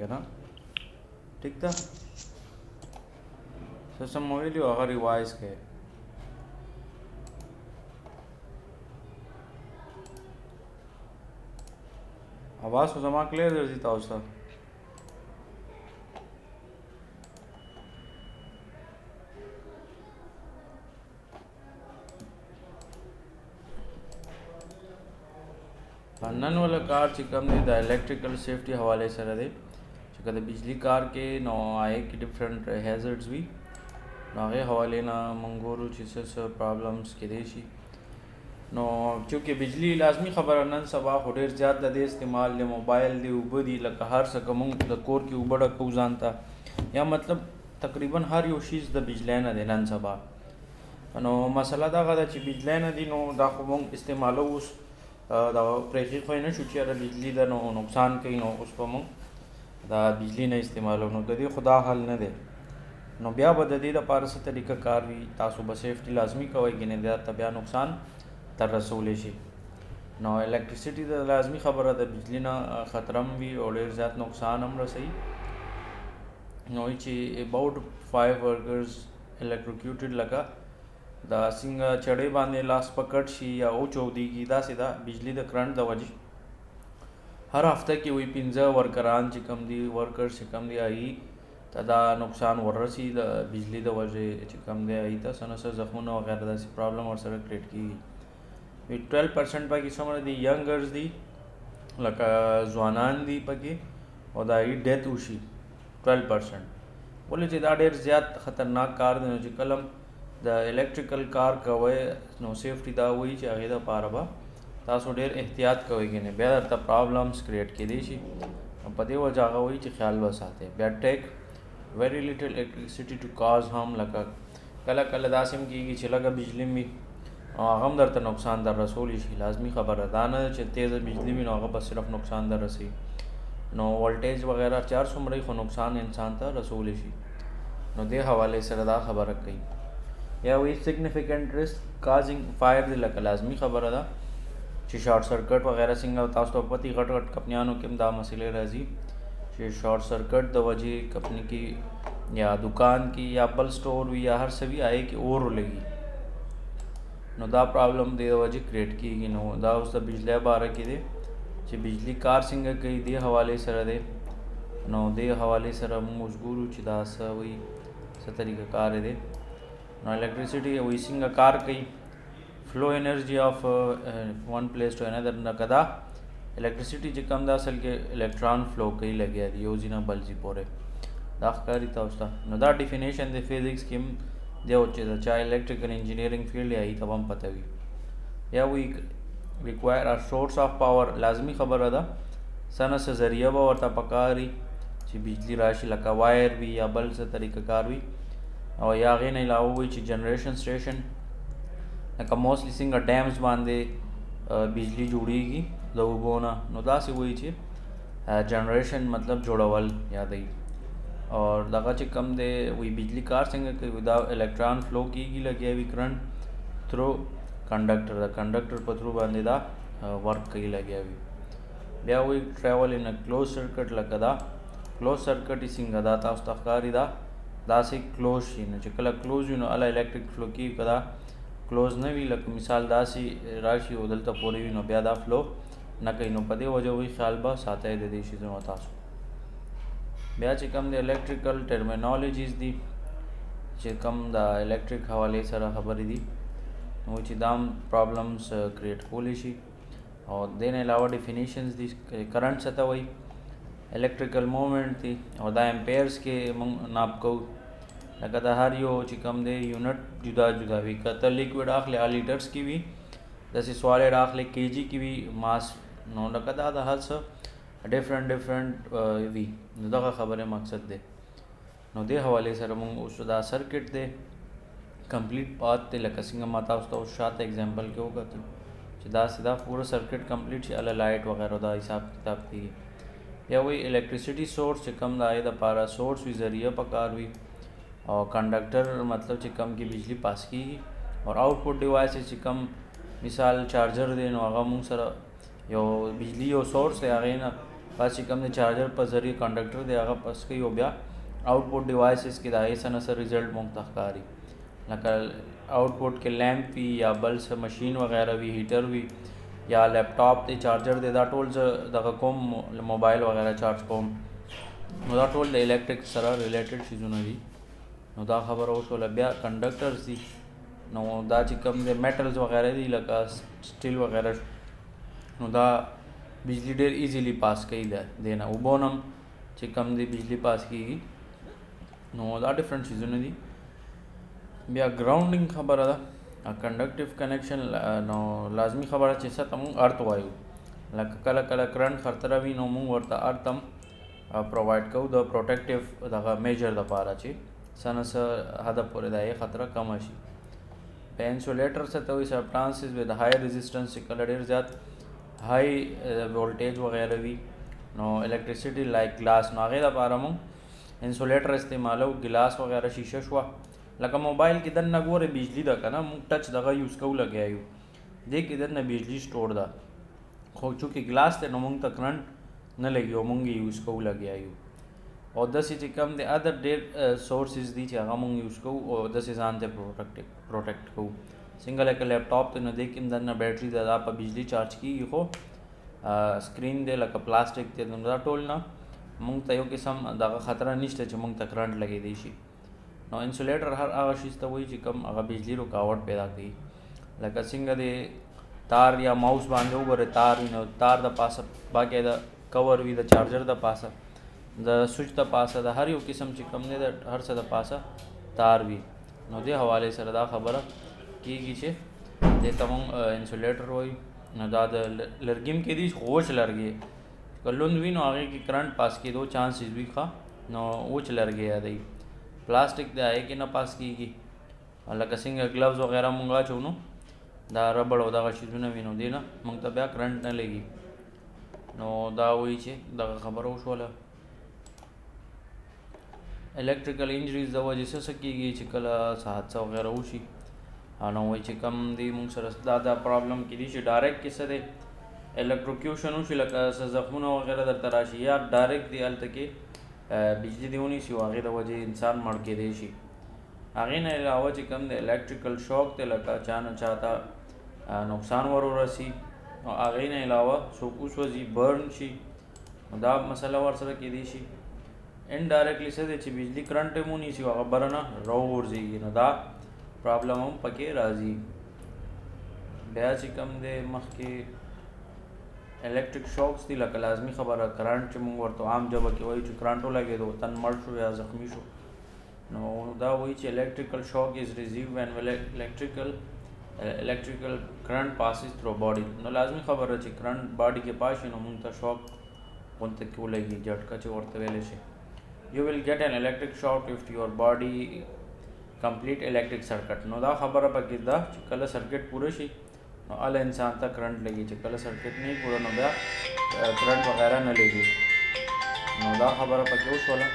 है ना। ठीक था। सम मोबाइल अगर रिवाइज के आवाज़ को जमा क्लियर दर्जी था उसका नन वाला कार चिकम द इलेक्ट्रिकल सेफ्टी हवाले से रहे चिकन बिजली कार के नो आए कि डिफरेंट हैजर्ड्स भी नागे हवाले ना मंगोरू चीज़ प्रॉब्लम्स के देशी नो चूँकि बिजली लाजमी खबर नन सबा ढेर ज़्यादा दे इस्तेमाल दे मोबाइल दे ऊबर दी लका हर सकमंग द कोर की उबड़ को जानता या मतलब तकरीबन हर यो चीज़ द बिजली ना दे नन सबा नो मसला दा गदा ची बिजली ना दी नो दा खमंग इस्तेमाल उस दा प्रेशर खोई ना शुचिया दा बिजली दा नो नुकसान कहीं नो उस पर मंग दा बिजली ना इस्तेमाल नो कदी खुदा हल न दे नो ब्या बददी दा पारस तरीका कार भी तासु ब सेफ्टी लाजमी कवई गिने दा तब्या नुकसान तर रसूल शी नो इलेक्ट्रिसिटी दा लाजमी खबर दा बिजली ना ख़तरम भी और ज़्यादा नुकसान हम रसई नो ची अबाउट 5 वर्कर्स इलेक्ट्रोक्यूटेड लगा दा सिंगा चढ़े बांधे लास पकड़ शी या ओ चौदी की दा सीधा बिजली द करंट द वजी हर हफ्ते की हुई पिंजा वर्करान चिकम दी वर्कर चिकम दी आई तदा नुकसान वर्रसी द बिजली द वजह चिकम दे आई था सन सर जख्मों वगैरह दा सी प्रॉब्लम और सर क्रिएट की 12% बाकी समझ दी यंगर्स दी लका जवानान दी पकी और दाई डेथ उशी 12% बोले दा ढेर ज़्यादा ख़तरनाक कार दे कलम द इलेक्ट्रिकल कार कवे नो सेफ्टी दा वही चाहिए दा पारबा तासो ढेर एहतियात कवे गिने बेहतर ता प्रॉब्लम्स क्रिएट की देशी पते वो जागा वही ख्याल बसाते bad take very little electricity to cause हम लगा कल कल दासिम की छिलगा बिजली में हम दर ता नुकसान दर रसूल ही लाजमी खबर दाना तेज़ बिजली भी ना बस सिर्फ नुकसान दर रसी नो वोल्टेज वगैरह 400 मरी को नुकसान इंसान था रसूल ही नो दे हवाले से रदा खबर रख गई या वही सिग्निफिकेंट रिस्क काजिंग फायर दिल का लाजमी खबर अदा ची शॉर्ट सर्किट वगैरह सिंगा तास तो पति घट घट कपनियानो किम दा मसले राजी ची शॉर्ट सर्किट द वजह कपनी की या दुकान की या एप्पल स्टोर भी या हर सभी आए कि और लगी नो दा प्रॉब्लम दे वजह क्रिएट की नो दा उस बिजली बारह की दे ची बिजली कार सिंगा कई दे हवाले सर दे नो दे हवाले सर मजबूर ची दा सा वही स तरीका कार दे नो इलेक्ट्रिसिटी वही सिंगा कार कई flow energy of one place to another न कदा इलेक्ट्रिसिटी जिकम दा असल के इलेक्ट्रॉन फ्लो कई लगे दी योजना बलजी पोरे दाखकारी था उसका नो दा डिफिनेशन दे फिजिक्स किम दे होचे दा चाहे इलेक्ट्रिकल इंजीनियरिंग फील्ड आई तब हम पता भी या we require a source of power लाजमी खबर अदा सन से जरिया बा और पकारी ची बिजली राशि लका वायर भी या बल से तरीका कार भी और या गए नहीं लाओ हुई ची जनरेशन स्टेशन लका मोस्टली सिंगा डैम्स बांधे बिजली जुड़ेगी लोगों नो दा से वही ची जनरेशन मतलब जोड़ावल याद आई और दगा ची कम दे वही बिजली कार सिंगा के विदाउट इलेक्ट्रॉन फ्लो की लगे अभी करंट थ्रू कंडक्टर पर थ्रू बांधे दा वर्क कई लगे अभी ब्या वही ट्रैवल इन क्लोज सर्किट लगदा क्लोज सर्किट सिंगा दा ता उस्तकारी दा से क्लोज शीन चकला क्लोज यूनो अला इलेक्ट्रिक फ्लो की कदा क्लोज न भी लग मिसाल दा सी राशि उदल तो पूरी भी नो ब्या दा फ्लो न कहीं नो पदे वजह वही ख्याल बा साथ दे दी चीज़ों तासो ब्या चिकम दे इलेक्ट्रिकल टर्मिनोलॉजीज दी चिकम दा इलेक्ट्रिक हवाले सर खबर दी वो चिदाम प्रॉब्लम्स क्रिएट होली शी और देने अलावा डिफिनीशंस दी करंट सता वही इलेक्ट्रिकल मूवमेंट थी और दा एम्पेयर्स के नाप को लगा हर यो चिकम दे यूनिट जुदा जुदा भी कत लिक्विड आखले आ लीटर्स की भी जैसे सॉलिड आखले केजी की भी मास नो लगा दा हर स डिफरेंट भी दगा खबर है मकसद दे नो दे हवाले सर मुंग उस दा सर्किट दे कंप्लीट पाथ ते लका सिंगा माता उस शात एग्जांपल के होगा तो सीधा सीधा पूरा सर्किट कंप्लीट से अला लाइट वगैरह दा हिसाब किताब थी या वही इलेक्ट्रिसिटी सोर्स चिकम दाए दा पारा सोर्स भी ज़रिया पकार हुई और कंडक्टर मतलब चिकम की बिजली पास की और आउटपुट डिवाइस चिकम मिसाल चार्जर देन आगा मुंग सर यो बिजली यो सोर्स है आगे ना बस چې کوم د چارجر په ذریعه کنډکټر دی هغه پس کوي او بیا आउटपुट डिवाइसेस کې د هغې څه نه څه رزلټ مونږ ته ښکاري لکه आउटपुट کې لیمپ وي یا بل څه مشین وغیره وي هیټر وي یا لیپټاپ دی چارجر دی دا ټول زه دغه کوم موبایل وغیره چارج کوم نو دا ټول د الکتریک سره ریلیټډ شیزونه دي نو دا خبره وشوله بیا کنډکټرز دي نو دا چې کوم د میټلز وغیره دي لکه سټیل وغیره نو دا بجلی ډېر ایزیلی پاس کوي دی نه اوبو نه چې کوم دی بجلی پاس کېږي نو دا ډفرنٹ چیزونه دي بیا ګراؤنډینګ خبره ده کنډکټیو کنیکشن نو لازمی خبره چې څه ته مونږ ارت وایو لکه کله کله کرنټ خطره وي نو مونږ ورته ارت هم پرووایډ کوو د پروټیکټیو دغه میجر دپاره چې څه نه څه حده پورې د هغې خطره کمه شي بیا انسولیټر څه ته وایي سبټرانسز ود های رزسټنس چې کله ډېر زیات های وولټیج وغیره وي نو الیکټریسټي لایک ګلاس نو هغې دپاره مونږ انسولیټر استعمالو ګلاس وغیره شیشه شوه لکه موبایل کې دننه ګورې بجلی ده که نه مونږ ټچ دغه یوز کوو لګیا یو دې کې دننه بجلی سټور ده خو چونکې ګلاس دی نو مونږ ته کرنټ نه لګي او مونږ یې یوز کوو لګیا یو او داسې چې کوم دی ادر ډېر سورسز دي چې هغه مونږ یوز کوو او داسې ځان ته پروټیکټ کوو څنګه لکه لیپټاپ دی نو دې کې هم دننه بیټري ده دا په بجلی چارج کېږي خو سکرین دی لکه پلاسټک دی نو دا ټول نه مونږ ته یو قسم دغه خطره نشته چې مونږ ته کرنټ لګېدی شي نو انسولیټر هر هغه شیز ته وایي چې کوم هغه بجلی رکاوټ پیدا کوي لکه څنګه د تار یا ماوس باندې وګورې تار وي نو تار د پاسه باقاعده کور وي د چارجر د پاسه د سوچ د پاسه د هر یو قسم چې کوم دی د هر څه د پاسه تار وي نو دې حوالې سره دا خبره کېږي چې دې ته مونږ انسولیټر وایي نو دا د لرګي هم کېدي وچ لرګي که لوند وي نو هغې کې کرنټ پاس کېدو چانسز وي ښه نو وچ لرګي یادوي پلاسټک دی هغې کې نه پاس کېږي لکه څنګه ګلوز وغیره مونږ اچوو نو دا ربړ او دغه شیزونه وي نو دې نه مونږ ته بیا کرنټ نه لګي نو دا وایي چې دغه خبره وشوله الکټریکل انجریز د وجې څه کېږي چې کله څه حادثه وغیره وشي نو وایي چې کم دی مونږ سره دا پرابلم کېدي چې ډایرکټ کې څه دی الکټروکیوشن وشي لکه څه زخمونه وغیره درته راشي یا ډایرکټ دی هلته کې بجلی دی ونیسي او هغې د وجې انسان مړ کېدی شي هغې نه علاوه چې کوم د الکټریکل شوک دی لکه چا نه چاته نقصان ور ورسي او هغې نه علاوه څوک وسوځي برن شي نو دا مسله ورسره کېدی شي انډایرکټلی څه دی چې بجلی کرنټ یې ونیسي او هغه بره نه راوغورځېږي نو دا پرابلم هم پکې راځي بیا چې کوم دی مخکې الکټریک شوکس دي لکه لازمي خبره کرنټ چې مونږ ورته عام ژبه کې وایو چې کرنټ ولګېدو تن مړ شو یا زخمي شو نو دا وایي چې الکټریکل شوک از ریسیو وین electrical current passes through body نو لازمي خبره چې کرنټ باډي کې پاس شي نو مونږ ته شوک غونته کې ولګي جټکه چې ورته ویلی شي you will get an electric shock if your body complete electric circuit نو دا خبره پکې ده چې کله سرکټ پوره شي نو ال انسان ته کرنٹ لګي چې کله سرکټ نه پوره نو بیا کرنٹ وغیرہ نه لګي نو دا خبره پکې وشوله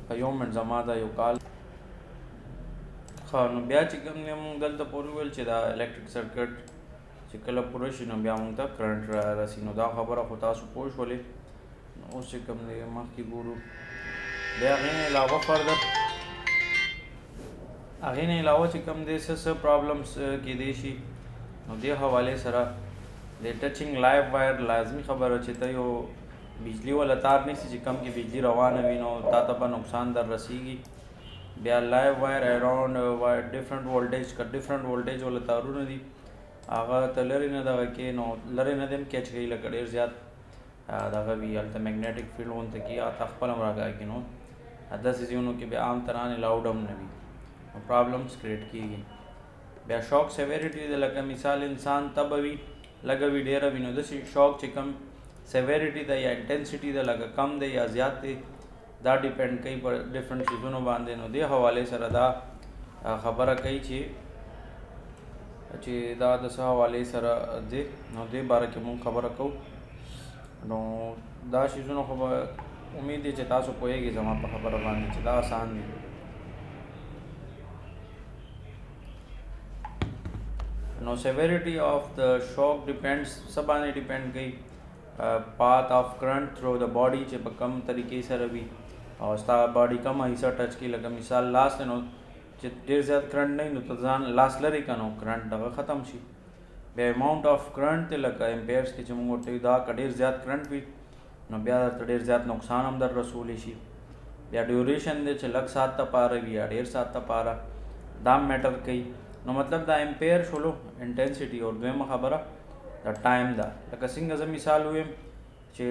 په یو منټ زما دا یو کال ښه نو بیا چې کوم دی مونږ دلته پورې وویل چې دا الکټریک سرکټ چې کله پوره شي نو بیا مونږ ته کرنٹ راسي نو دا خبره خو تاسو پوه شولې نو اوس چې کوم دی مخکې ګورو بیا هغې نه علاوه فردر هغې نه علاوه چې کوم دی څه پرابلمس کېدی شي نو دې حوالې سره د ټچنګ لایو وایر لازمي خبره چې ته یو بجلی والا تار نیسي چې کم کې بجلی روانه وي نو تا ته به نقصان در رسیږي بیا لایو وایر اراؤنډ ډفرنٹ وولټیج که ډفرنٹ وولټیج والا تارونه دي هغه ته لرې نه دغه کې نو لرې نه دی هم کیچ کوي لکه ډېر زیات دغه وي هلته میګنیټک فیلډ غونته کي تا خپله هم راکاږي نو داسې ځایونو کې بیا عام ترانې لاؤډ هم نه وي پرابلمس کریټ کېږي بیا شوک سیویریټي د لکه مثال انسان تبه وي لږه وي ډېره وي نو داسې شوک چې کم سیویریټي ده یا انټینسټي ده لکه کم دی یا زیات دی دا ډیپینډ کوي په ډفرنٹ چیزونو باندې نو دې حوالې سره دا خبره کوي چې دا د څه حوالې سره دی نو دې باره کې مونږ خبره کوو نو دا شیزونه خو به امید دی چې تاسو پوهیږئ زما په خبره باندې چې دا آسان دي نو سیویریټي آف د شوک ډیپینډس څه باندې ډیپینډ کوي path of current through the body چې په کم طریقې سره وي او ستا باډي کم حصہ ټچ کی لکه مثال لاس نو چې ډیر زیات کرنٹ نه نو ته ځان لاس لري کنو کرنٹ دغه ختم شي بیا اماونٹ اف کرنٹ ته لکه امپیرز کې چې موږ ورته دا ډیر زیات کرنٹ وي نو بیا درته ډیر زیات نقصان هم در رسولی شي بیا ډیوریشن دی چې لږ ساعت ته پاره وي یا ډیر ساعت ته پاره دا میټر کوي نو مطلب دا امپیر شولو انټنسټي او دویمه خبره دا ټایم دا لکه څنګه زه مثال ویم چې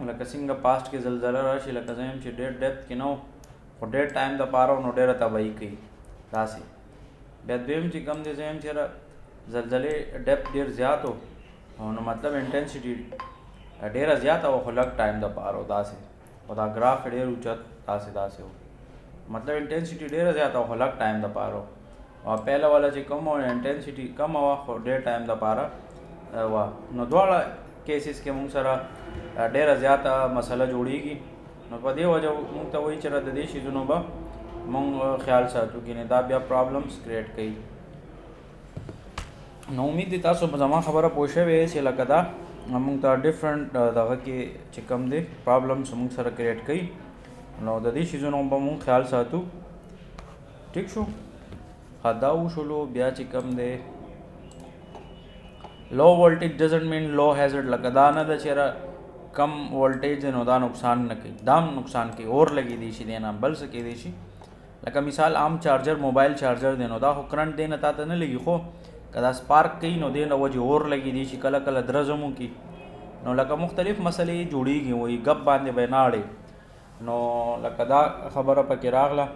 لکه څنګه پاست کې زلزله راشي لکه زه یم چې ډېر ډیپت کې نه خو ډېر ټایم دپاره نو ډېره تباهي کوي داسې بیا دویم چې کوم دی زه یم چې زلزلې ډیپت ډېر زیات و نو مطلب انټنسټي ډېره زیاته وه خو لږ ټایم دپاره داسې خو دا ګراف ډېر اوچت داسې و مطلب انټنسټي ډېره زیاته وه خو لږ ټایم دپاره او پهله والا چې کوم وه انټنسټي کمه وه خو ډېر ټایم دپاره وه نو دواړه کیسز کې موږ سره ډېره زیاته مسله جوړیږي نو په دې وجه موږ ته وایي چې د دې شیزونو به موږ خیال ساتو کینې دا بیا پرابلمس کریټ کوي نو امید دی تاسو په زما خبره پوه شوی چې لکه دا موږ ته ډفرنٹ دغه کې چې کوم دی پرابلمس موږ سره کریټ کوي نو د دې شیزونو به موږ خیال ساتو ټیک شو دا وشولو بیا چې کوم دی لو voltage doesn't mean low hazard لکه دا نه ده چې کم voltage دی نو دا نقصان نه کوي دا هم نقصان کوي اور لګی دی شي دی نه بل څه کیدی شي لکه مثال عام چارجر موبایل چارجر دی نو دا خو کرنٹ دی نه تا ته نه لګي خو که دا سپارک کوي نو دی نه وجې اور لګی دی شي کله کله درزمو کی نو لکه مختلف مسلې جوړیږي وایي ګپ باندې به نه اړې نو لکه دا خبره پکې راغله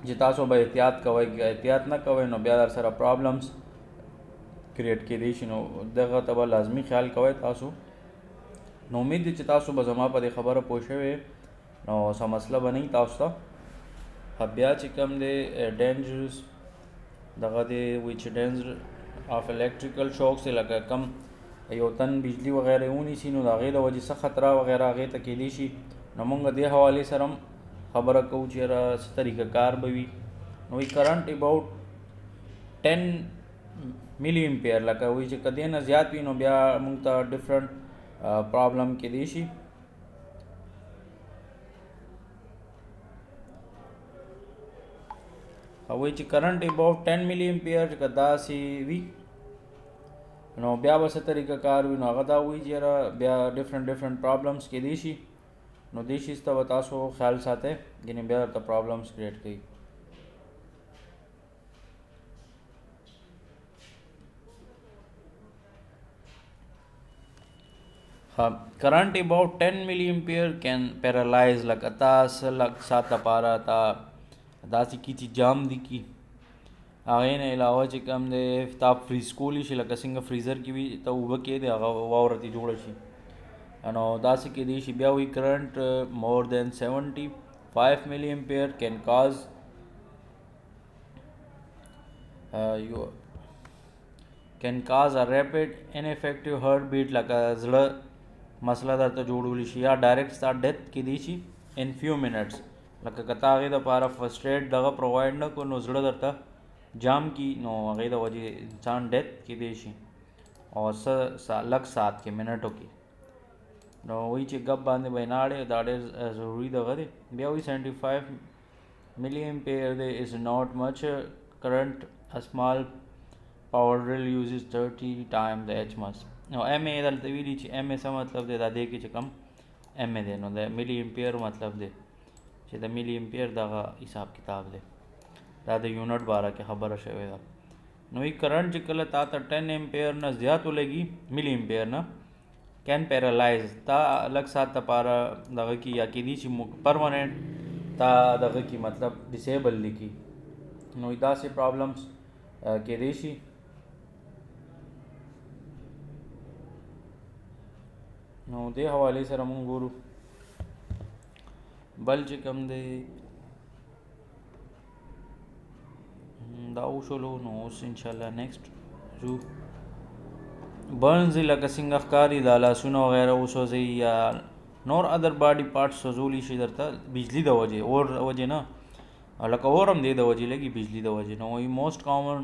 چې تاسو به احتیاط کوئ احتیاط نه کوئ نو بیا در سره پرابلمس کریټ کېدی شي نو دغه ته به لازمي خیال کوئ تاسو نو امید دی چې تاسو به زما په دې خبره پوه شوئ نو څه مسله به نه تاسو ته بیا چې کوم دی ډینجرس دغه دی وچ ډینجر آف الیکټریکل شوکس لکه کم یو تن بجلی وغیرہ ونیسي نو د هغې د وجې څه خطره وغیرہ هغې ته کیدی شي نو موږ دې حوالې سره هم خبره کوو چې څه طریقه کار به وي نو وی کرنٹ اباؤٹ 10 ملی امپیر لکه وایي چې که دې نه زیات وي نو بیا موږ ته ډفرنٹ پرابلم کیدی شي وایي چې کرنٹ اباؤٹ 10 ملی امپیر که داسې وي نو بیا به څه طریقه کار وي نو هغه دا وایي چې بیا ډفرنٹ پرابلمس کیدی شي نو دې شیز ته به تاسو خیال ساتئ یعنې بیا درته پرابلمس کریټ کوي کرنٹ اباؤٹ 10 ملی امپیر کین پیرالائز لکه تا څه لږ ساعت لپاره تا داسې کی چې جام دي کی هغې نه علاوه چې کوم دی تا فریز کولی شي لکه څنګه فریزر کې وي ته اوبه کېدې هغه واوره ترې جوړه شي نو داسې کېدی شي بیا وایي کرنٹ مور دین 75 ملی امپیر کین کاز ا ریپډ انفیکټیو هارت بیټ لکه زړه مسله درته جوړولی شي یا ډایرکټ ستا ډیت کېدی شي ان فیو منټس لکه که تا هغې دپاره فرسټ ایډ دغه پرووایډ نه کړو نو زړه درته جام کی نو هغې د وجې انسان ډیت کېدی شي او څه لږ ساعت کې منټو کې نو وایي چې ګپ باندې به نه اړې دا ډېر ضروري دغه دی بیا وایي 75 ملی امپیر دی از ناٹ مچ کرنٹ اسمال پاور ډرل یوزز 30 ټایم د ایچ مس نو ایم اے دلته ویلي چې ایم اے څه مطلب دی دا دې کې چې کم ایم اے دی نو د ملی امپیر مطلب دی چې د ملی امپیر دغه حساب کتاب دی دا د یونټ باره کې خبره شوې ده نو وی کرنٹ چې کله تا ته 10 امپیر نه زیات ولګي ملی امپیر نه کین پیرالایز تا لږ ساعت دپاره دغه کې یا کېدي چې پرمننټ تا دغه کې مطلب ډسیبل لیکي نو داسې پرابلمس کېدی شي نو دې حوالې سره مونږ ګورو بل چې کوم دی دا وشولو نو اوس انشاءالله نیکسټ ځو برنز لکه څنګه ښکاري دا لاسونه وغیره وسوځي یا نور ادر باډي پارټس سوځولی شي درته بجلی د وجې اور د وجې نه لکه اور هم دی د وجې لګي بجلی د وجې نه وایي موسټ کامن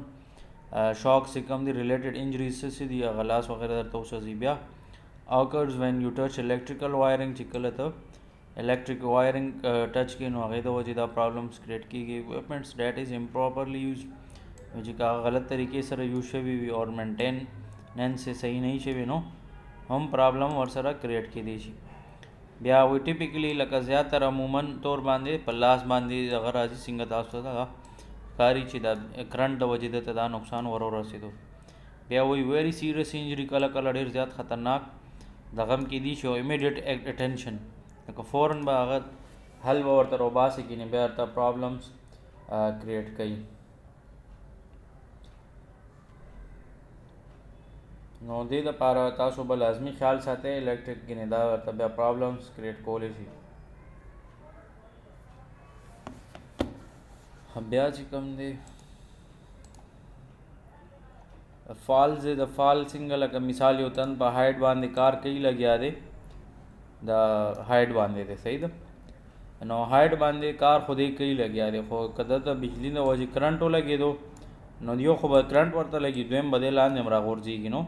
شاک چې کوم دی ریلیټډ انجریز څه دي هغه لاس وغیره درته وسوځي بیا occurs when you touch electrical wiring چې کله ته electric wiring touch کې نو هغې د وجې دا problems create کېږي. equipments that is improperly used چې که هغه غلط طریقې سره یوز شوي وي اور مینټیننس یې صحیح نه شوي نو هم پرابلم ورسره کریټ کېدی شي. بیا وی ټیپیکلی لکه زیاتره عموما طور باندې په لاس باندې هغه راځي څنګه تاسو ته هغه ښکاري چې د کرنټ د وجې دته دا نقصان ورسېدو. بیا وی ویری سیریس انجری کله کله ډېر زیات خطرناک دغه هم کېدي شي او امیډیټ اټینشن لکه فوراً به هغه حل به ورته روباسي کینې بیا ورته پرابلمس کریټ کوي. نو دې دپاره تاسو به لازمي خیال ساتئ الیکټریک کې دا ورته بیا پرابلمس کریټ کولی شي. بیا چې کوم دی فالز د فال څنګه لکه مثال یو تن په هایټ باندې کار کوي لګیا دی د هایټ باندې دی صحیح ده نو هایټ باندې کار خو دې کوي لګیا دی خو که ده ته بجلي نه وجې کرنټ ولګېدو نو یو خو به کرنټ ورته لګي دویم به دې لاندې هم راغورځېږي. نو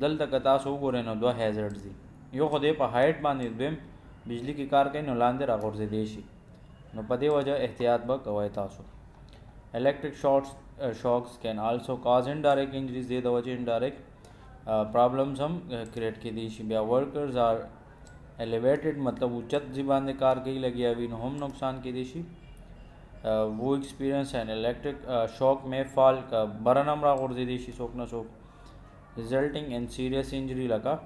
دلته که تاسو وګورئ نو دوه هیزرډز دي یو خو دې په هایټ باندې دویم بجلی کې کار کوي نو لاندې راغورځېدی شي نو په دې وجه احتیاط به کوئ تاسو. electric shocks can also cause indirect injuries دې د وجې indirect problems هم کریټ کېدی شي. بیا workers are elevated مطلب اوچت ځای باندې کار کوي لګیا وي نو هم نقصان کېدی شي. वो experience an electric shock may fall که برن هم راغورځېدی شي څوک نه څوک resulting in serious injury لکه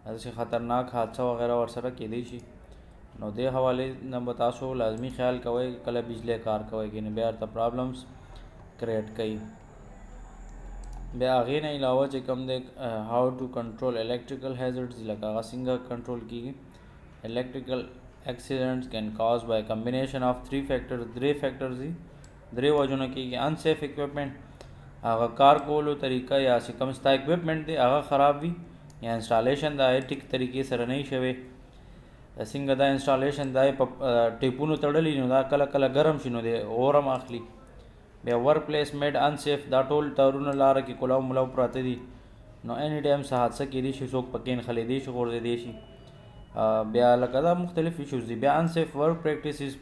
داسې خطرناک حادثه وغیره ورسره کېدی شي. نو دې حوالې نه به تاسو لازمي خیال کوئ کله بجلی کار کوئ کې نو بیا ورته پرابلمس کریټ کوي. بیا هغې نه علاوه چې کوم دی هاو ټو کنټرول الیکټریکل هیزرډز لکه هغه څنګه کنټرول کېږي. electrical accidents can caused by a combination of 3 factors درې فیکټرز دي درې وجونه کېږي. unsafe equipment هغه کار کولو طریقه یا چې کوم ستا اکوپمنټ دی هغه خراب وي یا انسټالیشن د ټیک طریقې سره نه وي شوی څنګه دا انسټالیشن دا په ټیپونو تړلی نو دا کله کله ګرم شي نو دی اور هم اخلي. بیا ورک پلیس میډ انسیف دا ټول تارونه لاره کې کلاو ملاو پراته دي نو اینی ټایم څه حادثه کېدی شي څوک پکې نښلېدی شي غورځېدی شي. بیا لکه دا مختلف ایشوز دي. بیا انسیف ورک پریکټیسز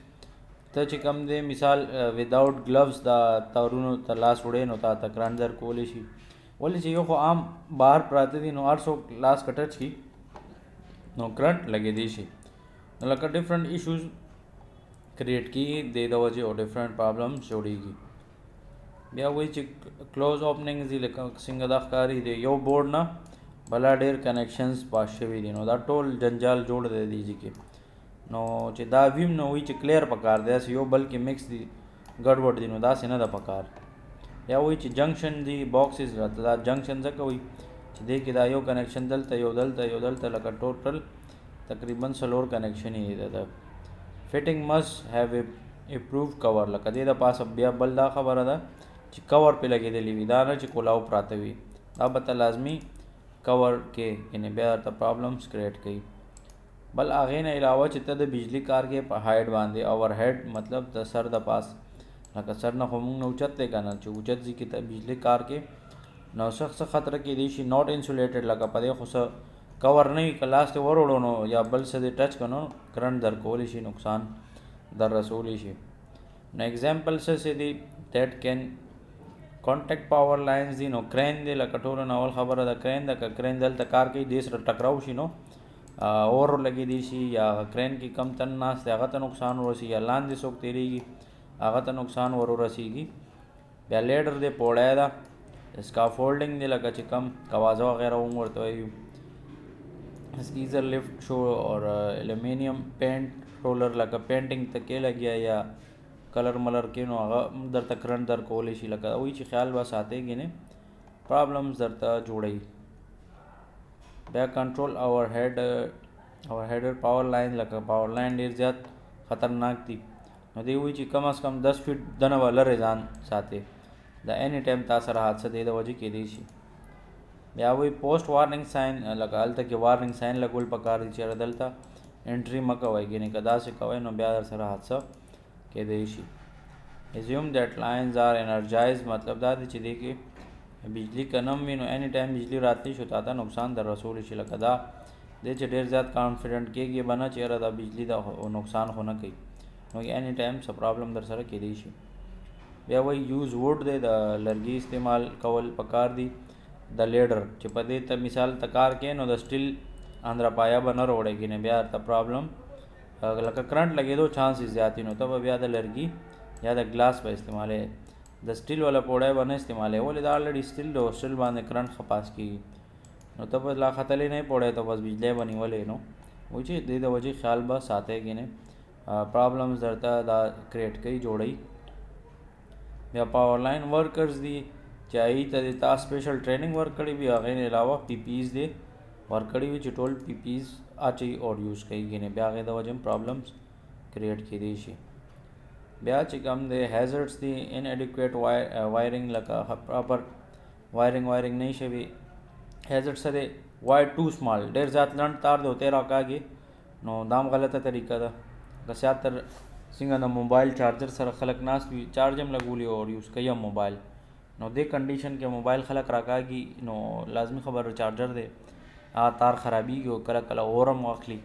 ته چې کوم دی مثال وداوټ ګلوز دا تارونو ته لاس وړې نو تا ته کرنټ در کولی شي ولې چې یو خو عام بهر پراته دي نو هر څوک لاس که ټچ کړي نو کرنټ لګېدی شي نو لکه ډفرنٹ ایشوز کریټ کېږي دې د وجې او ډفرنٹ پرابلمس جوړېږي. بیا وایي چې کلوز اوپننګز دي لکه څنګه دا ښکاري دی یو بورډ نه بلا ډېر کنیکشنز پاس شوي دي نو دا ټول جنجال جوړ دی دې ځای کې نو چې دا ویم نو وایي چې کلیر پکار دی داسې یو بل کې مکس دي ګډوډ دي نو داسې نه ده پکار. یا وایي چې جنکشن دي باکسز راته دا جنکشن ځکه وایي چې دې کې دا یو کنیکشن دلته یو دلته لکه ټوټل تقریبا 4 کنیکشن یې ده. فټینګ مست هیو اپروቭ کور لکه دې د پاسه بیا بل دا خبره ده چې کور پې لګېدلی وي دا نه چې کولاو پراته وي دا به ته لازمي کور کې یعنې بیا ورته پرابلمس کریټ کوي. بل هغې نه علاوه چې ته د بجلی کار کې په هایډ باندې اوور هیډ مطلب د سر د پاس لکه سر نه خو موږ نه اوچت دی که نه چې اوچت ځي کې ته بجلی کار کې نو سخت خطره کېدی شي ناٹ انسولیټډ لکه په دې خو څه کور نه وي که لاس ته وروړو نو یا بل څه دې ټچ کړو کرنټ در کولی شي نقصان در رسولی شي. نو ایگزامپل څه دي دیټ کین کانټیکټ پاور لاینز دي نو کرین دی لکه ټولو نه اول خبره ده کرین ده که کرین دلته کار کوي دې سره ټکراو شي نو اور لګېدی شي یا کرین کې کم تن ناست دی هغه ته نقصان ورسي یا لاندې څوک تېرېږي هغه ته نقصان ورسیږي. بیا لیډر دی پوړی ده اسکافولډنګ دی لکه چې کم کوازه وغیره هم ورته وایي. سکیزر لفټ شو اور الومینیم پینټ رولر لکه پینټینګ ته کې لګیا یا کلر ملر کې نو هغه درته کرنټ در کولی شي لکه وایي چې خیال به ساتئ کې نه پرابلمس درته جوړوي. بیا کنټرول اوور هیډر پاور لاین لکه پاور لاین ډېر زیات خطرناک دي نو دی وایي چې کم از کم 10 فیټ دنه به لرې ځان ساتئ د اینی ټایم تا سره حادثه دې د وجې کېدی شي. بیا وایي پوسټ وارننګ ساین لکه هلته کې وارننګ ساین لګول پکار دي چې دلته انټري مه کوئ ګینې که داسې کوئ نو بیا در سره حادثه کېدی شي. assume that lines are energized مطلب دا دی چې دې کې بجلی که نه وي نو اینی ټایم بجلی راتلی شو تا ته نقصان در رسولی شي لکه دا دې چې ډېر زیات کانفیډنٹ کېږي به نه چې یاره دا بجلی دا نقصان خو نه کوي، نو اینی ټایم څه پرابلم در سره کېدی شي. بیا وایي یوز ووډ دی، د لرګي استعمال کول پکار دي. د لیډر چې په دې ته مثال ته کار کوې نو د سټیل اندره پایه به نه راوړی کېنې، بیا ته پرابلم لکه کرنټ لګېدو چانسز زیات دي، نو ته به بیا د لرګي یا د ګلاس به استعمالوې، د سټیل والا پوړی به نه استعمالوې. ولې دا الریډي سټیل دی، سټیل باندې کرنټ ښه پاس کېږي، نو ته به لا ختلی نه پوړی ته بس بجلی به نیولې. نو وایي چې دې د وجې خیال به ساتئ کېنې پرابلمز درته دا کریټ کوي جوړوي. بیا پاور لاین ورکرز دي چې هغوی ته د تا سپیشل ټریننګ ورکړی وي، هغې نه علاوه پی پی ایز دې ورکړی وي چې ټول پی پی ایز اچوي او یوز کوي کېنې، بیا هغې د وجې هم پرابلمز کریټ کېدی شي. بیا چې کوم دی هیزرډس دي، ان ایډیکویټ وایرنګ، لکه پراپر وایرنګ نه شوي. هیزرډ څه دی، وایر ټو سمال، ډېر زیات لنډ تار دی او ته راکاږي، نو دا هم غلطه طریقه ده. که زیاتر څنګه د موبایل چارجر سره خلک ناست وي، چارج هم لګولي او یوز کوي هم موبایل، نو دې کنډیشن کې موبایل خلک راکاږي، نو لازمي خبره چارجر دی تار خرابېږي او کله کله اور هم واخلي.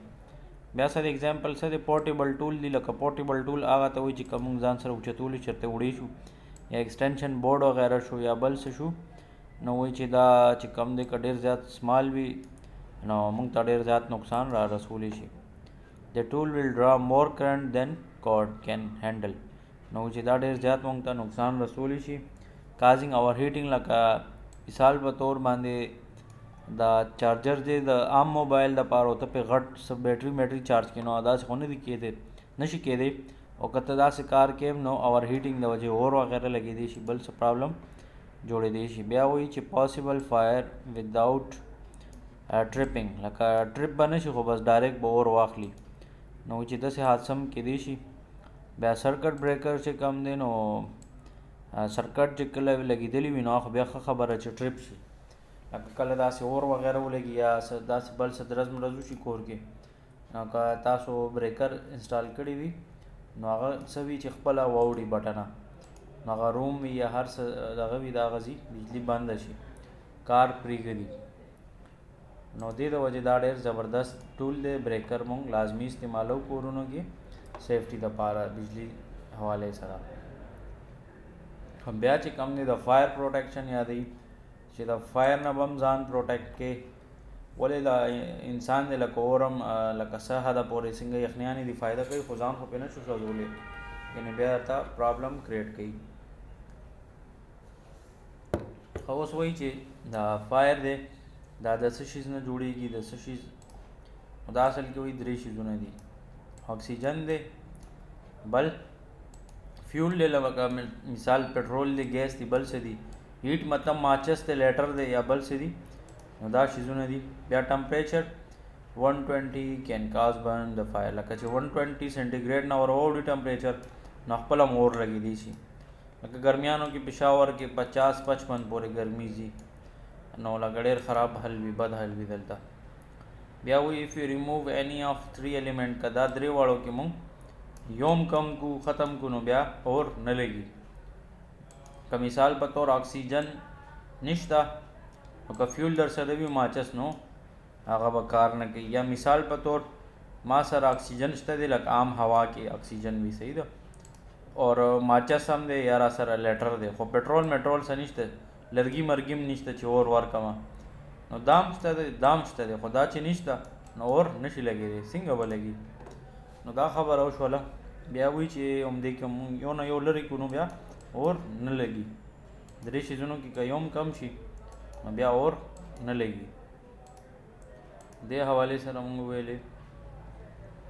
بیا څه د ایگزامپل څه د پورټیبل ټول دی، لکه پورټیبل ټول هغه ته وایي چې که موږ ځان سره اوچتولی چېرته وړی شو یا ایکسټینشن بورډ وغیره شو یا بل څه شو، نو وایي چې دا چې کم دی که ډېر زیات سمال وي نو موږ ته ډېر زیات نقصان را رسولی شي. د ټول ویل ډرا مور کرنټ دین کارډ کین هینډل، نو چې دا ډېر زیات موږ ته نقصان رسولی شي. کازینګ اوور هیټینګ، لکه مثال په طور باندې دا چارجر دی د عام موبایل دپاره او ته پرې غټ څه بیټري چارج کړي، نو داسې خو نه شي کېدی، او که ته داسې کار کوې نو اوور هیټینګ د وجې اور وغیره لګېدی شي، بل څه پرابلم جوړېدی شي. بیا وایي چې پاسبل فایر وداؤټ ټریپینګ، لکه ټریپ به نه شي خو بس ډایرکټ به اور واخلي، نو چې داسې حادثه هم کېدی شي. بیا سرکټ بریکر چې کم دی، نو سرکټ چې کله لګېدلی وي نو خو بیا ښه خبره چې ټریپ شي، لکه کله داسې اور وغیره ولګي یا داسې بل څه درز مرز وشي کور کې، نو که تاسو بریکر انسټال کړی وي نو هغه څه وي چې خپله واوړي بټنه، نو هغه روم وي یا هر څه دغه وي د هغه ځي بجلي بنده شي، کار پرېږدي، نو دې د وجې دا ډېر زبردست ټول دی. بریکر مونږ لازمي استعمالو کورونو کې سیفټي دپاره بجلي حوالې سره. بیا چې کم دی د فایر پروټیکشن یادوي چې د فایر نه به هم ځان پروټیکټ کې، ولې دا انسان دی لکه اور هم لکه څه حده پورې څنګه یخنیانې دي فایده کوي، خو ځان خو پرې نه شو سوځولی، یعنې بیا درته پرابلم کریټ کوي. خو اوس وایي چې دا فایر دی دا د څه شیز نه جوړېږي، د څه شیز، دا اصل کې وایي 3 شیزونه دي، اکسیجن دی، بل فیول دی لکه مثال پټرول دی، ګیس دی، بل څه دي، هیټ مطلب ماچس دی، لیټر دی یا بل څه دي، نو دا شیزونه دي. بیا ټمپریچر 120 کین کاز برن د فایر، لکه چې 120 سینټیګریډ نه ورواوړي ټمپریچر نو خپله هم اور لګېدی شي، لکه ګرمیانو کې پېښور کې 50-55 پورې ګرمي ځي، نو لکه ډېر خراب حل وي، بد حل وي دلته. بیا وایي اف یو ریموو اینی آف 3 ایلیمنٹ، که دا 3 واړو کې مونږ یوم کم کو ختم کو نو بیا اور نه لګي. که مثال په طور اکسیجن نشته نو که فیول در سره وي ماچس نو هغه به کار نه کوي، یا مثال په طور ما سره اکسیجن شته دی لکه عام هوا کې اکسیجن وي، صحیح ده، اور ماچس هم دی یا را سره لیټر دی، خو پټرول میټرول څه نشته، لرګي مرګي هم نشته چې اور ورکمه، نو دام شته دی، خو دا چې نشته نو اور نشي لګېدی، څنګه به لګي، نو دا خبره وشوله. بیا وایي چې همدې کې مونږ یو نه یو لرې کړو نو بیا اور نه لګي، 3 شیزونو کې که یو هم کم شي نو بیا اور نه لګي. دې حوالې سره مونږ ویلې.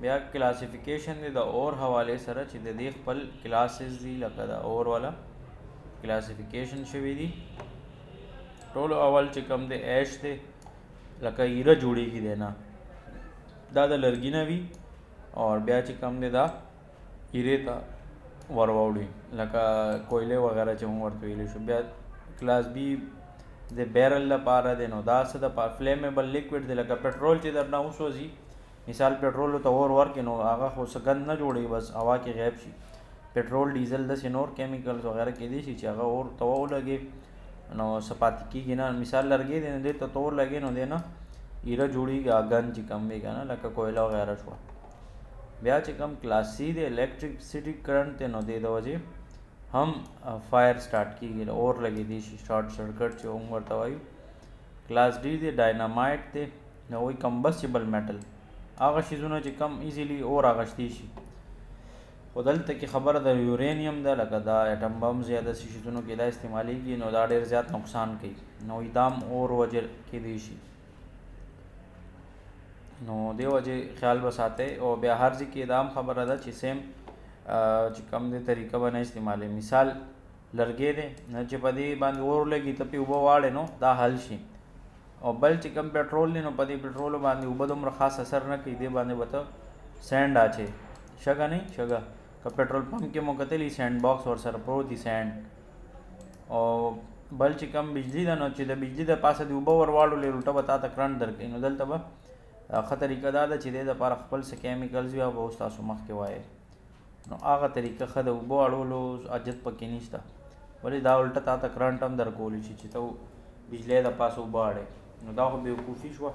بیا کلاسیفیکیشن دی د اور حوالې سره چې د دې خپل کلاسز دي، لکه د اور والا کلاسیفیکیشن شوي دي. ټولو اول چې کم دی ایش دی، لکه ایره جوړېږي دی نه، دا د لرګي نه وي، اور بیا چې کم دی دا ایرې ته ورواوړي لکه کویلې وغیره چې مونږ ورته ویلی شو. بیا کلاس بي د بیرل لپاره دی، نو دا څه دپاره فلیمیبل لیکوډ دی، لکه پټرول چې درنه وسوځي، مثال پټرولو ته اور ورکړي نو هغه خو څه ګند نه جوړوي، بس هوا کې غیب شي. پټرول ډیزل داسې نور کیمیکلز وغیره کېدی شي چې هغه اور ته ولګي نو څه پاتې کېږي نه، مثال لرګی دی نو دې ته اور لګي نو دی نه ایره جوړیږي اګن چې کم وي کنه لکه کویلا وغیرہ شو. بیا چې کم کلاس سی د الیکټریسټي کرنٹ ته نو د وجه هم فایر سٹارټ کیږي اور لګي دي شي شارټ سرکټ چې هم ورته وایي. کلاس ډي د ډاینامایټ ته نو وی کمبسټیبل میټل هغه شیزونه چې کم ایزیلی اور اغشتي شي. خو دلته کې خبره د یورینیم ده لکه دا اټم بم زیاده شیزونو کې دا استعمالیږي نو دا ډیر زیات نقصان کوي نو دام اور وجه کې دی شي نو دی وجه خیال وساته. او بیا هر ځکه دام خبره ده چې سیم چې کم دې طریقه باندې استعمالي. مثال لرګي دې نه چې په دې باندې اور لګي ته په وبو واړې نو دا حل شي. او بل چې کم پېټرول نه په دې پېټرول باندې وبو دومره خاص اثر نه کوي دې باندې وته سینډ اچي شګه نه شګه که پېټرول پمپ کې مو کتلی سینډ باکس ور سره پروت دي سینډ. او بل چې کم بجلی ده نو چې د بجلی د پاسه دی وبو ور واړو لرټه وتا ته کرنٹ درکې نو دلته به خطر طریقه دا ده چې د لپاره خپل څه کیمیکلز وي او تاسو مخ کې وایي نو هغه طریقه خده وبو اړولو اجت پکې نشته ولی دا الټه تا ته کرنٹ هم درکول شي چې ته بجلی د پاسه وبو اړې نو دا خو بیوقوفي شوه.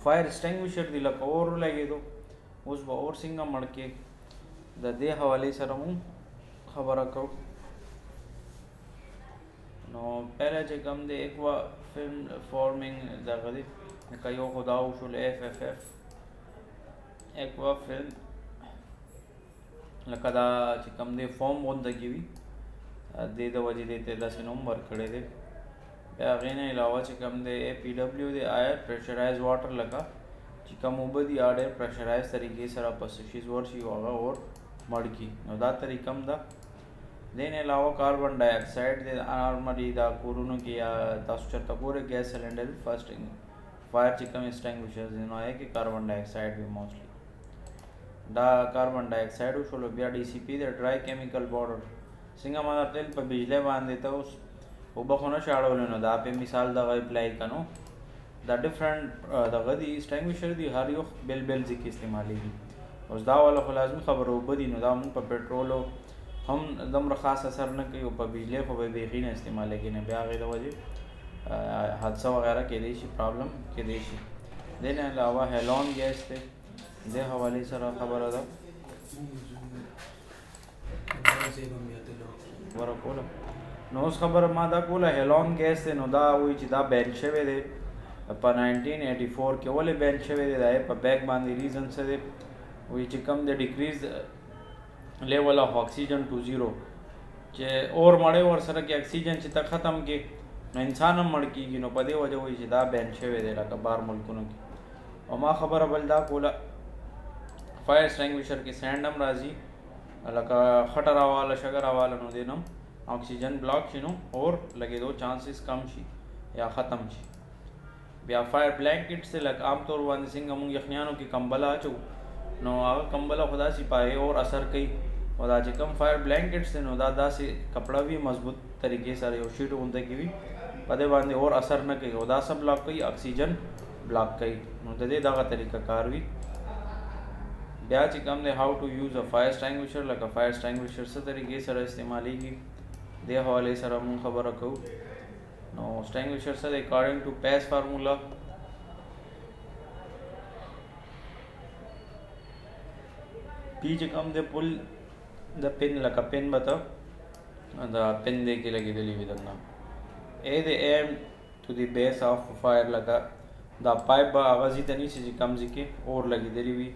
فایر اسټینګویشر دی لکه اور لګېدو اوس به اور څنګه مړ کې د دې حوالې سره مو خبره کوو. نو پہله چې کوم دی ایکوا فلم فارمینګ دغه دی لکه یو خو دا وشول اف اف اف ایکوا فلم لکه دا چې کوم دی فارم غوندګي وي دې د وجې دې ته داسې نوم ورکړی دی. بیا هغې نه علاوه چې کوم دی اے پی ډبلیو دی آیر پریشرایز واټر لکه چې کوم اوبه دي ډېر پریشرایز طریقې سره په سشیز ورشي او هغه اور مړ کړي نو دا طریقه هم ده. دې نه علاوه کاربن ډای اکساید د نارملي دا کورونو کې یا تاسو چېرته ګورئ ګیس سلنډر فرسټ فایر چې کوم اسټینګویشرز دي نو هغې کې کاربن ډای اکساید وي موسټلی دا کاربن ډای اکساید وشولو. بیا ډي سی پي د ډرای کیمیکل پاوډر څنګه ما درته په بجلی باندې ته اوس اوبه خو نه شي اړولی نو دا پې مثال دغه اپلای کنو دا ډفرنٹ دغه دي اسټینګویشر دي هر یو بیل بیل ځکه استعمالیږي. اوس دا والا خو لازمي خبره اوبه دي نو دا مونږ په پټرولو هم دومره خاص اثر نه کوي او په بجلی خو به بیخي نه استعمالیږي نه بیا هغې د وجې حادثه وغیرہ کېدی شي پرابلم کېدی شي. دې نه علاوه هیلون ګیس دی دې حوالې سره خبره ده خبره کوله. نو اوس خبره ما دا کوله هیلون ګیس دی نو دا وایي چې دا بین شوی دی په 1984 کې. ولې بین شوی دی دا یې په بیک باندې ریزن څه دی وایي چې کم د ډیکریز لیول آف اکسیجن ټو زیرو چې اور مړی ورسره کې اکسیجن چې ته ختم کې نو انسان هم مړ کېږي نو په دې وجه وایي چې دا بین شوی دی لکه بار ملکونو کې. او ما خبره بل دا کوله فایر اسټینګویشر کې سینډ هم راځي لکه خټه راواله شګه راواله نو دې نه اکسیجن بلاک شي نو اور لګېدو چانسز کم شي یا ختم شي. بیا فایر بلینکټس لکه عام طور باندې څنګه موږ یخنیانو کې کمبله اچو نو هغه کمبله خو داسې پایې اور اثر کوي او دا چې کم فایر بلینکټس دی نو دا داسې کپړه وي مضبوط طریقې سره یو شیټ غوندې کې وي په دې باندې اور اثر نه کوي او دا څه بلاک کوي اکسیجن بلاک کوي نو د دې دغه طریقه کار وي. بیا چې کوم دی هاو ټو یوز ا فایر اسټینګویشر لکه فایر اسټینګویشر څه طریقې سره استعمالیږي دې حوالې سره مونږ خبره کوو. نو اسټینګویشر څه دی اکارډنګ ټو پیس فارمولا پی چې کوم دی پل د پن لکه پن به ته دا پن دی کې لګېدلي وي دننه اے د ایم ټو دی بیس آف فایر لکه دا پایپ به هغه ځای ته نیسي چې کوم ځای کې اور لګېدلي وي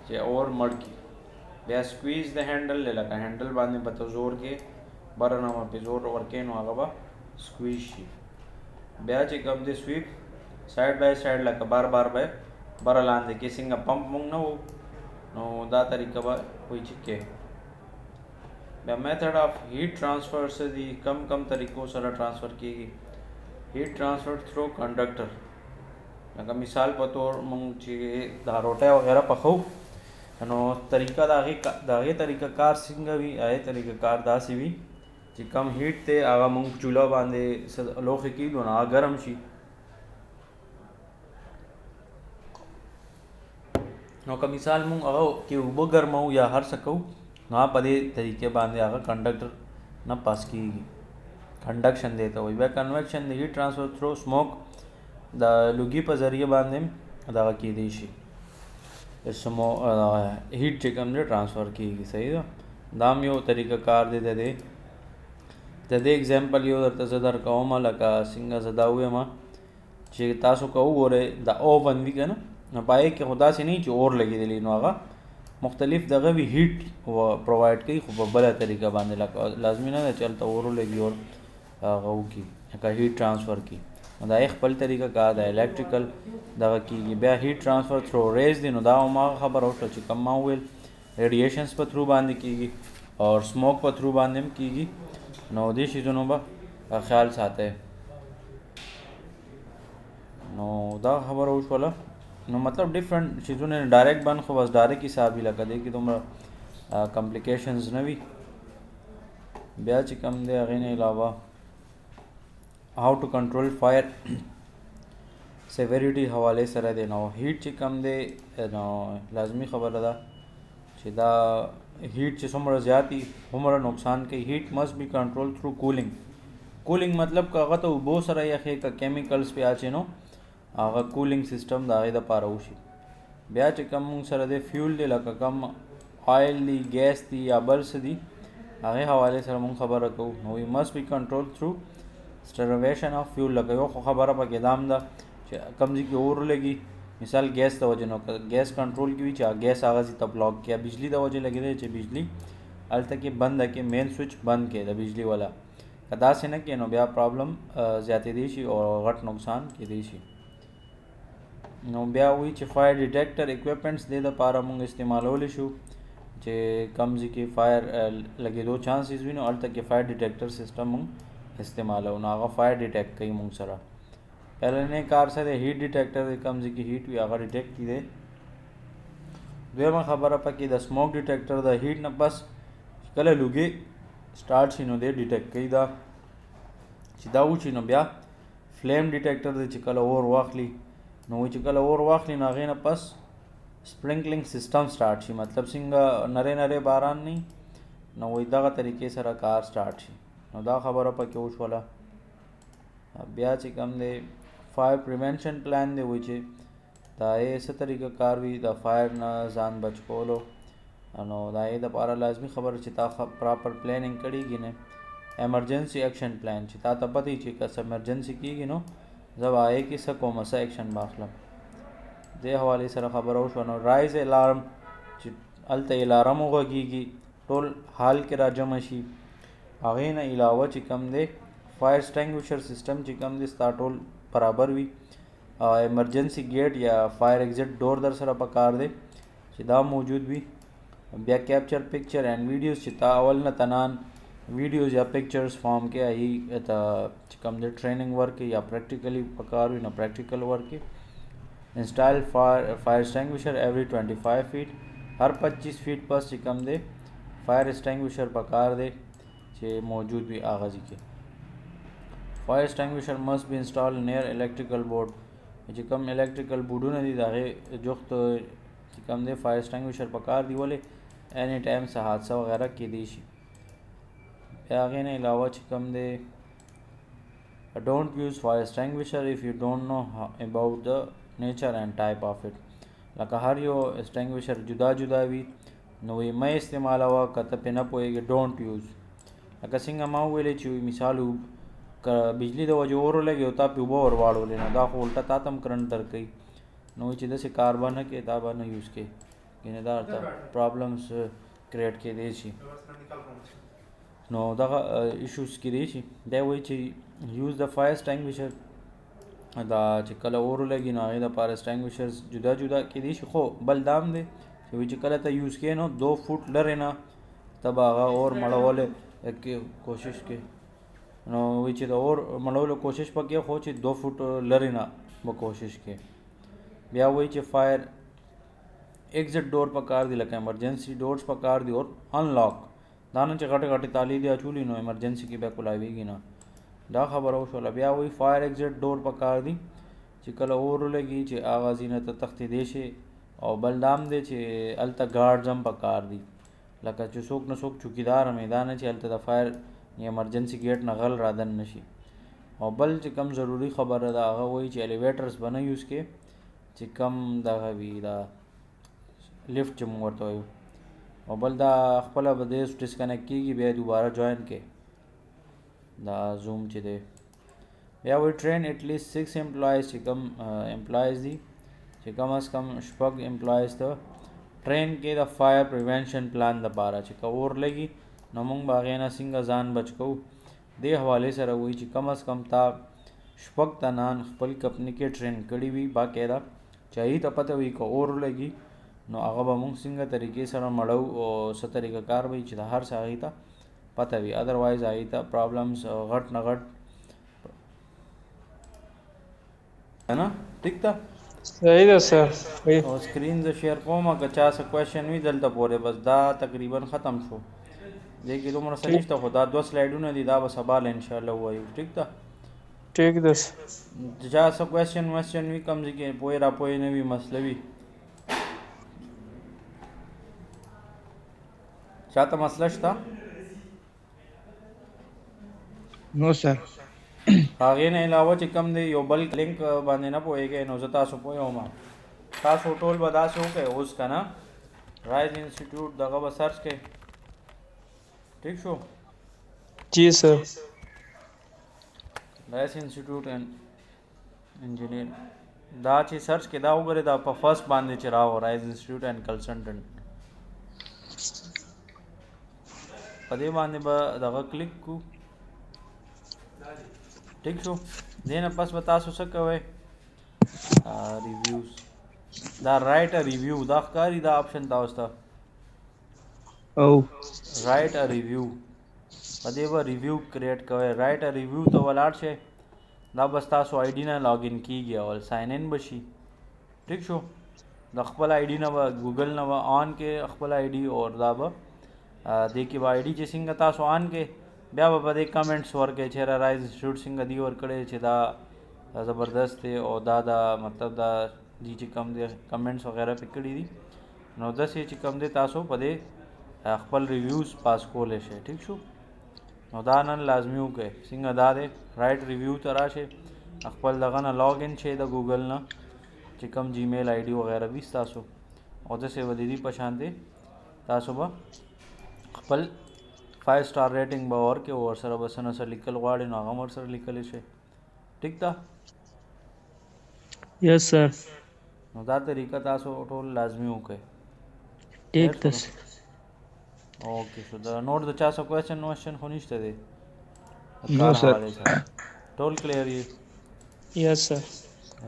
چې اور مړ کړي. بیا سکویز د هینډل دی لکه هینډل باندې به ته زور کې بره نه پې زور ورکې نو هغه به سکویز شي. بیا چې کوم دی سویپ سایډ بای سایډ لکه بار بار به بره لاندې کې څنګه پمپ مونږ نه وو نو دا طریقه به وایي چې کې. بیا میتھډ آف هیټ ټرانسفر څه دي کم کم طریقو سره ټرانسفر کېږي. هیټ ټرانسفر تھرو کنډکټر لکه مثال په طور مونږ چې دا روټۍ وغیرہ پخو نو طریقه د هغې طریقه کار څنګه وي هغې طریقه کار داسې وي چې کم هیټ دی هغه مونږ چوله باندې لوښي کېږدو نو هغه ګرم شي نو که مثال مونږ هغه کې اوبه ګرمو یا هر څه کوو نو په دې طریقې باندې هغه کنډکټر نه پاس کېږي کنډکشن دی ته وایي. بیا کنویکشن د هیټ ټرانسفر تھرو سموک د لوګي په ذریعه باندې دغه کیدی شي سمو هیټ چې کوم دی ټرانسفر کیږي. صحیح ده. دا هم یو طریقه کار دی د دې اگزامپل یو درته زه درکوم لکه څنګه زه دا ووایم چې تاسو که وګورئ د اوون وي که نه نو په هغې کې خو داسې نه چې اور لګېدلی نو هغه مختلف دغه وي هیټ پرووایډ کوي خو په بله طریقه باندې لکه لازمي نه ده چې هلته اور ولګي اور هغه وکړي لکه هیټ ټرانسفر کړي نو دا یې خپل طریقه کار د الکټریکل دغه کېږي. بیا هیټ ټرانسفر تھرو ریز دی نو دا هماغه خبره وشوه چې کوم ما وویل ریډیشنس په تھرو باندې کېږي او سموک په تھرو باندې هم کېږي. نو دې شیزونو به خیال ساتئ. نو دا خبره وشوله نو مطلب ډفرنٹ چیزونه ډایرکټ بند خو بس ډایرکټ حساب یې لکه دی کې دومره کمپلیکیشنز نه وي. بیا چې کوم دی هغې نه علاوه هاو ټو کنټرول فایر سیوریټي حوالې سره دی. نو هیټ چې کوم دی نو لازمي خبره ده چې دا هیټ چې څومره زیات وي هومره نقصان کوي. هیټ مسټ بی کنټرول تھرو کولینګ مطلب که هغه ته اوبو سره یخې که کیمیکلز پې اچې نو هغه کولینګ سیسټم د هغې دپاره وشي. بیا چې کوم مونږ سره دی فیول دی لکه کم آیل دی ګیس دی یا بل څه دي هغې حوالې سره مونږ خبره کوو. نو وی مسټ بی کنټرول تھرو سټرویشن آف فیول. لکه یو خو خبره پکې دا هم ده چې کوم ځای کې اور لګي مثال ګیس د وجې نو که ګیس کنټرول کې وي چې ګیس هغه ځای ته بلاک کړي. بجلي د وجې لګېدی چې بجلي هلته کې بنده کې مین سوئچ بند کړي د بجلي والا. که داسې نه کړي نو بیا پرابلم زیاتېدی شي او غټ نقصان کېدی شي. نو بیا وایي چې فایر ډیټیکټر اکوپمنټس دې دپاره موږ استعمالولی شو چې کوم ځای کې فایر لګېدو چانسز وي نو هلته کې فایر ډیټیکټر سیسټم موږ استعمالوو نو هغه فایر ډیټیکټ کوي موږ سره. پهلنی کار څه دی هیټ ډیټیکټر دی کوم ځای کې هیټ وي هغه ډیټیکټ کړي دی. دویمه خبره پکې د سموک ډیټیکټر د هیټ نه بس کله لوګي سټارټ شي نو دی ډیټیکټ کوي دا چې دا وشي. نو بیا فلیم ډیټیکټر دی چې کله اور واخلي نو چې کله اور واخلي نو هغې نه پس سپرنکلینګ سیسټم سټارټ شي مطلب څنګه نری باران نه نو وایي دغه طریقې سره کار سټارټ شي. نو دا خبره پکې وشوله. بیا چې کوم دی فایر پریونشن پلان دی وایي چې دا یې څه طریقه کار وي د فایر نه ځان بچ کولو نو دا یې دپاره لازمي خبره چې تا پراپر پلانینګ کړي نه ایمرجنسي ایکشن پلان چې تا ته پته وي چې که څه ایمرجنسي کېږي نو زه به هغې کې څه کوم څه ایکشن به اخلم. دې حوالې سره خبره وشوه. نو رایز الارم چې هلته الارم وغږېږي ټول حال کې را جمع شي. هغې نه علاوه چې کوم دی فایر سټینګویشر سیسټم چې کوم دی ستا ټول برابر وي. ایمرجنسي گیټ یا فایر ایگزٹ ډور در سره پکار دی چې دا موجود وي. بیا کیپچر پکچر اینڈ ویډیوز چې تا اول نه تنان ویډیوز یا پکچرز فارم کې هغې ته چې کوم دی ټریننګ ورکړي یا پریکټیکلی پکار وي نو پریکټیکل ورکړي. انسټایل فایر سټینګویشر ایوری 25 فیټ هر 25 فیټ پس چې کوم دی فایر سټینګویشر پکار دی چې موجود وي هغه ځای کې. فایر سټینګویشر مسټ بی انسټال نیر الیکټریکل بورډ چې کوم الیکټریکل بورډونه دي د هغې جوخت چې کوم دی فایر سټینګویشر پکار دی ولې اینی ټایم څه حادثه وغیره کېدی شي. بیا هغې نه علاوه چې کوم دی ډونټ یوز فایر سټینګویشر اف یو ډونټ نو اباؤٹ د نیچر اینڈ ټایپ آف اټ. لکه هر یو سټینګویشر جدا جدا وي نو یې مه استعمالوه که ته پرې نه پوهېږې ډونټ یوز. لکه څنګه ما وویلې چې مثال که بجلي د وجې اور ولګي او تا پې اوبه ور واړولې نو دا خو الټه تا ته هم کرنټ درکوي نو چې داسې کار به نه کوې دا به نه یوز کوې یعنې دا ورته پرابلمس کریټ کېدی شي. نو دغه ایشوز کېدی شي. دی وایي چې یوز د فایر سټینګویشر دا چې کله اور ولګي نو هغې دپاره سټینګویشرز جدا جدا کېدی شي خو بل دا هم دی چې وایي چې کله ته یوز کوې نو 2 فوټ لرې نه ته به هغه اور مړولی کوشش کوې نو وایي چې د اور مړولو کوشش به کوې خو چې 2 فوټ لرې نه به کوشش کوې. بیا وایي چې فایر ایگزٹ ډور پکار دی لکه ایمرجنسي ډورز پکار دی اور انلاک دا نه چې غټې غټې تالې دې اچولي نو ایمرجنسي کې بیا کولاویږي نه. دا خبره وشوله. بیا وایي فایر ایگزٹ ډور پکار دی چې کله اور ولګي چې هغه ځای نه ته تښتېدی شي او بل دا هم دی چې هلته ګارډز هم پکار دي لکه چې څوک نه څوک چوکیدار هم دا نه چې هلته د فایر ایمرجنسي ګیټ نه غل رادن نشي. او بل چې کم ضروری خبره ده هغه وایي چې الیویټرز به نه یوز کې چې کم دغه وي دا لفټ چې موږ ورته وایو او بل دا خپله به دې ډسکنیکټ کېږي بیا دوباره جوین کې دا زوم چې دی بیا وایي ټرین ایټلیسټ 6 امپلایز چې کم امپلایز دي چې کم از کم شپږ امپلایز ته ټرین کې د فایر پریونشن پلان دپاره چې که اور لګي نو موږ به هغې نه څنګه ځان بچ کوو دې حوالې سره وایي چې کم از کم تا شپږ تنان خپل کمپنۍ کې ټرین کړي وي باقاعده چې هغې ته پته وي که اور لګي نو هغه به موږ څنګه طریقې سره مړو او څه طریقه کار وي چې د هر څه هغې ته پته وي ادروایز هغې ته پرابلمس غټ نه غټ है ना ٹھیک था صحیح ده سر او سکرین ز شیر کوم که چا څه کوېشن وي دلته پورې بس دا تقریبا ختم شو دې کې دومره څه نشته خو دا 2 سلایډونه دي دا به سبا له انشاءالله ووایو ٹھیک ده ٹھیک ده چا څه کوېشن وېسچن وي کم ځای کې پوهې را پوهې نه وي مسله وي چاته مسله شته نو سر هغې نه علاوه چې کم دی یو بل لینک باندې نه پوهېږئ نو زه تاسو پوهوم تاسو ټول به داسې وکړئ اوس که نه رایز انسټیټیوټ دغه به سرچ کړئ ٹھیک شو جی سر رایز انسټیټیوټ انجینیر دا چې سرچ کې دا وګورئ دا په فرست باندې چې راو رایز انسټیټیوټ اینډ کنسلټنټ په دې باندې به دغه کلیک کو ٹھیک شو دې نه پس به تاسو څه کوئ ریویوز دا رایټ ا ریویو دا ښکاري دا آپشن تاسو ته او رایټ ا ریویو په دې به ریویو کریټ کوئ رایټ ا ریویو ته ولاړ شئ دا بس تاسو آی ډي نه لاګ ان کیږي او ساین ان به شي ٹھیک شو د خپل آی ډي نه به ګوګل نه به آن کې خپل آی ډي او دا به دې کې به آی ډي چې څنګه تاسو آن کې بیا به په دې کمنټس ورکړئ چې رایز انسټیټیوټ څنګه دی ورکړی چې دا زبردست دی او دا مطلب دا دي چې کم دی کمنټس وغیرہ پې کړي دي نو داسې چې کم دی تاسو په دې خپل ریویوز پاس کولی شئ ٹھیک شو نو دا نن لازمي وکړئ څنګه دا دی رایټ ریویو ته راشئ خپل دغه نه لاګ ان شئ د ګوګل نه چې کم جی میل آی ډي وغیرہ وي ستاسو او داسې به د دې په شان دی تاسو به خپل 5 سٹار ریټینګ به ورکړئ او ورسره به څه نه څه لیکل غواړئ نو هغه هم ورسره لیکلی شئ ټیک ده یس سر نو دا طریقه تاسو ټول لازمي وکړئ ٹھیک ده اوکې شو دا نور د چا څه کوېشن وېشن خو نشته دی نو سر ټول کلیر یې یس سر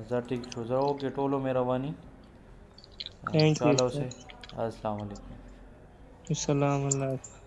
زه ټیک شو زه اوکې ټولو مهرباني تھینک یو چلو سے السلام علیکم السلام علیکم